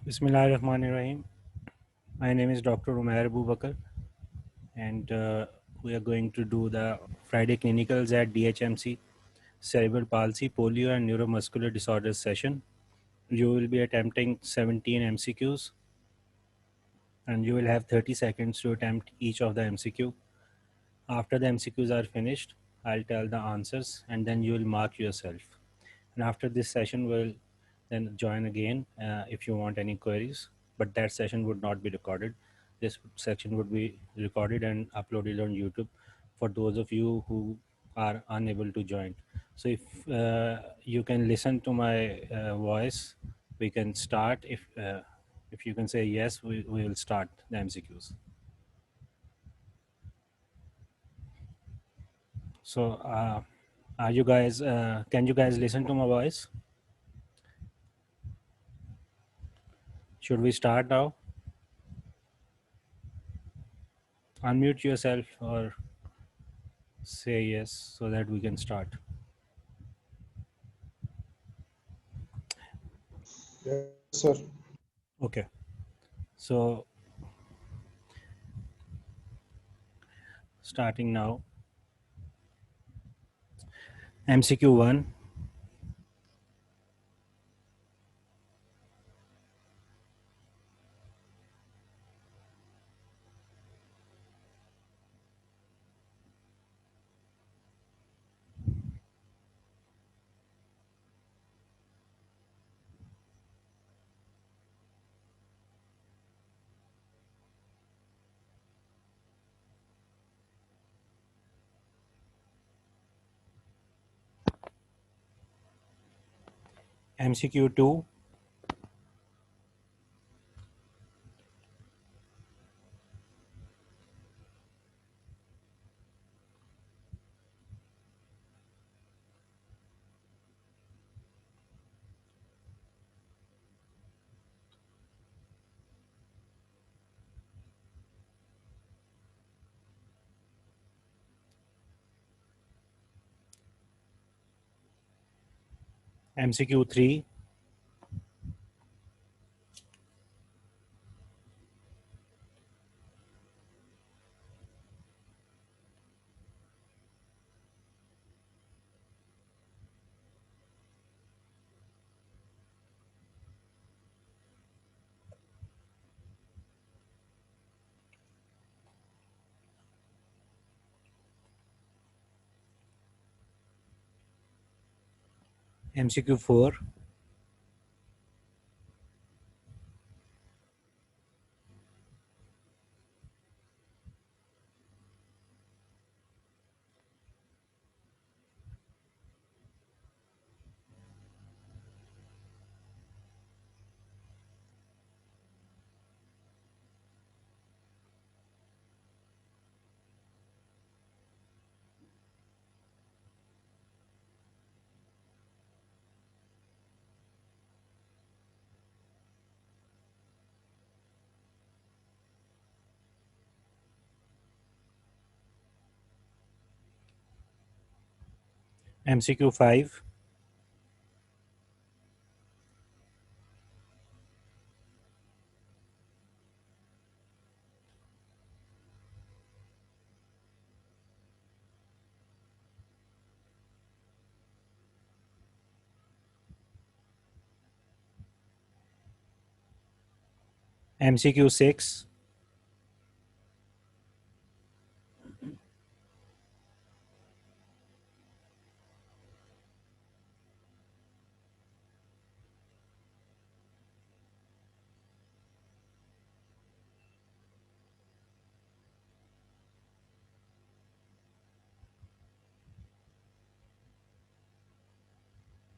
Bismillahirrahmanirrahim. My name is Dr. Umair Abu Bakr, and we are going to do the Friday clinicals at DHMC cerebral palsy, polio, and neuromuscular disorders session. You will be attempting 17 MCQs, and you will have 30 seconds to attempt each of the MCQ. After the MCQs are finished, I'll tell the answers, and then you will mark yourself. And after this session, we'll then join again if you want any queries, but that session would not be recorded. This section would be recorded and uploaded on YouTube for those of you who are unable to join. So if you can listen to my voice, we can start. If you can say yes, we will start the MCQs. So are you guys? Can you guys listen to my voice? Should we start now? Unmute yourself or say yes so that we can start. Yes, sir. Okay. So starting now. MCQ 1. MCQ 2. MCQ 3. MCQ 4. MCQ 5. MCQ 6.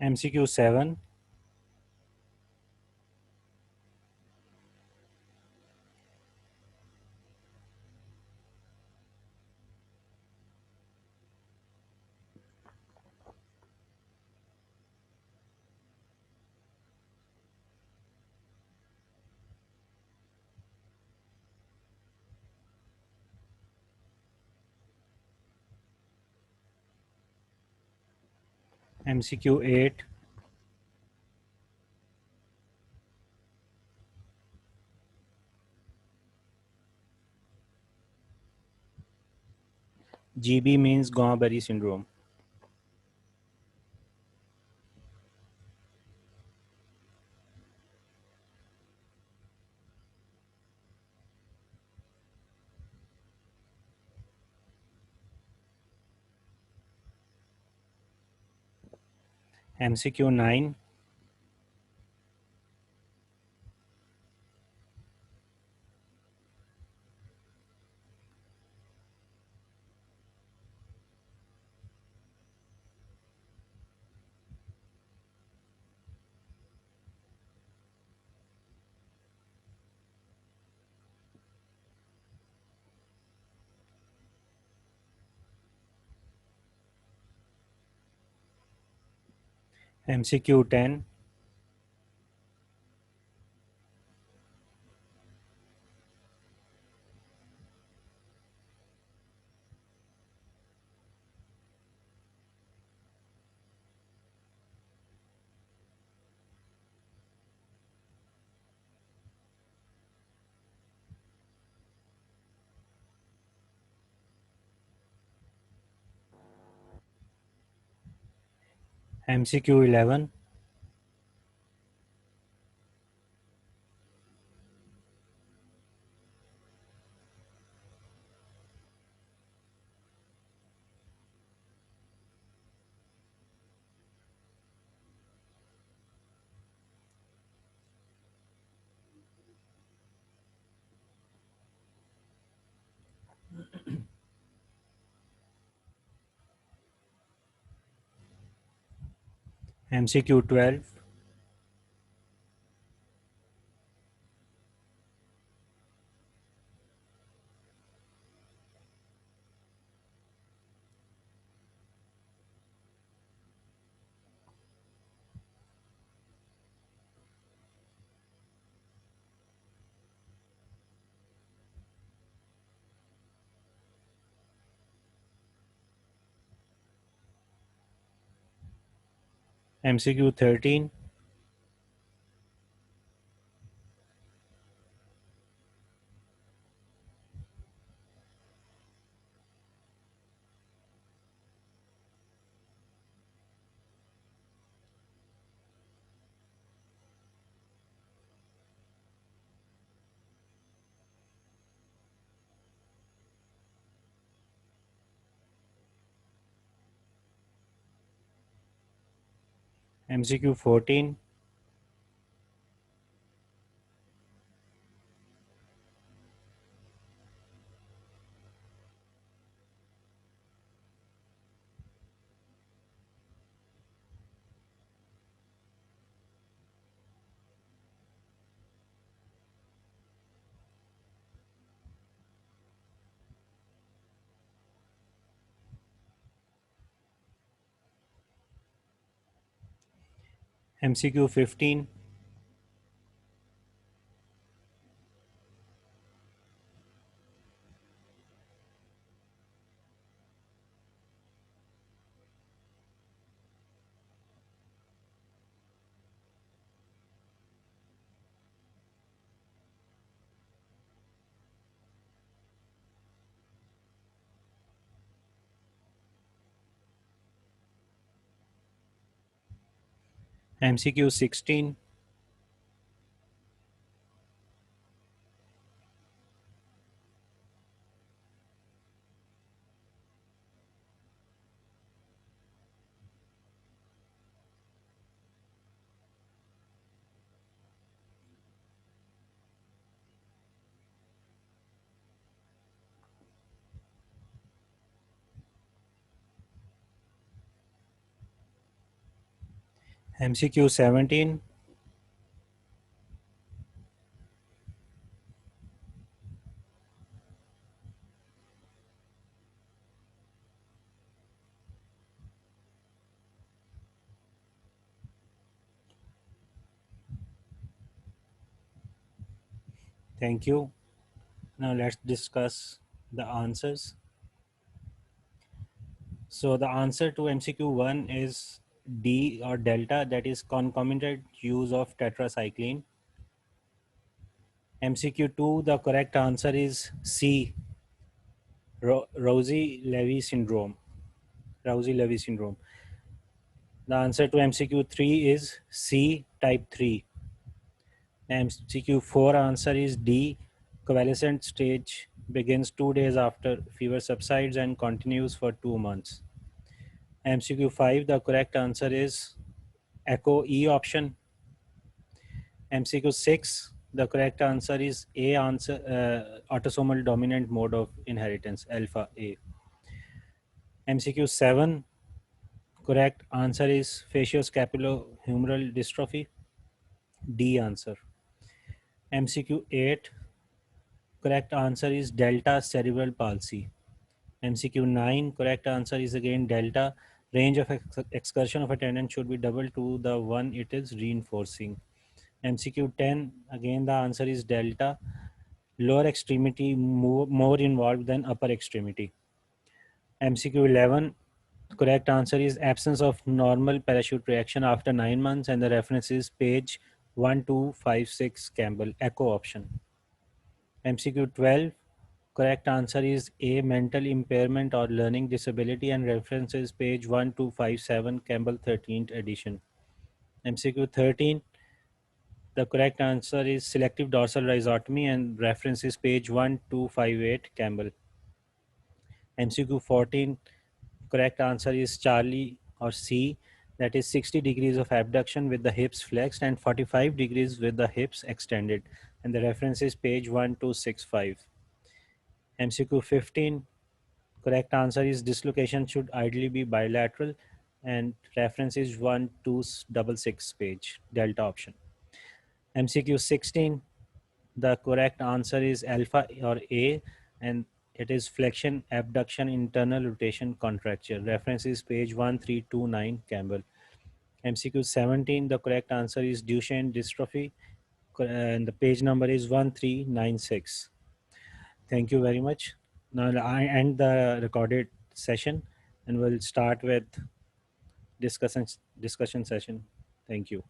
MCQ 7. MCQ 8. GB means Guillain-Barré syndrome. MCQ 9. MCQ 10. MCQ 11. MCQ 12. MCQ 13. MCQ 14. MCQ 15. MCQ 16. MCQ 17. Thank you. Now let's discuss the answers. So the answer to MCQ 1 is D or delta, that is concomitant use of tetracycline. MCQ 2, the correct answer is C, Rosie-Levy syndrome. Rosie-Levy syndrome. The answer to MCQ 3 is C, type 3. MCQ 4 answer is D. Convalescent stage begins 2 days after fever subsides and continues for 2 months. MCQ 5, the correct answer is Echo E option. MCQ 6, the correct answer is A answer, autosomal dominant mode of inheritance, alpha A. MCQ 7, correct answer is facioscapulohumeral dystrophy, D answer. MCQ 8, correct answer is delta cerebral palsy. MCQ 9, correct answer is again delta. Range of excursion of a tendon should be double to the one it is reinforcing. MCQ 10, again the answer is delta. Lower extremity more involved than upper extremity. MCQ 11, correct answer is absence of normal parachute reaction after 9 months, and the reference is page 1256 Campbell, echo option. MCQ 12, correct answer is A, mental impairment or learning disability, and reference is page 1257 Campbell 13th edition. MCQ 13, the correct answer is selective dorsal rhizotomy, and reference is page 1258 Campbell. MCQ 14, correct answer is Charlie or C, that is 60 degrees of abduction with the hips flexed and 45 degrees with the hips extended, and the reference is page 1265. MCQ 15, correct answer is dislocation should ideally be bilateral, and reference is 1266 page, delta option. MCQ 16, the correct answer is alpha or A, and it is flexion, abduction, internal rotation, contracture. Reference is page 1329 Campbell. MCQ 17, the correct answer is Duchenne dystrophy, and the page number is 1396. Thank you very much. Now I end the recorded session and we'll start with discussion session. Thank you.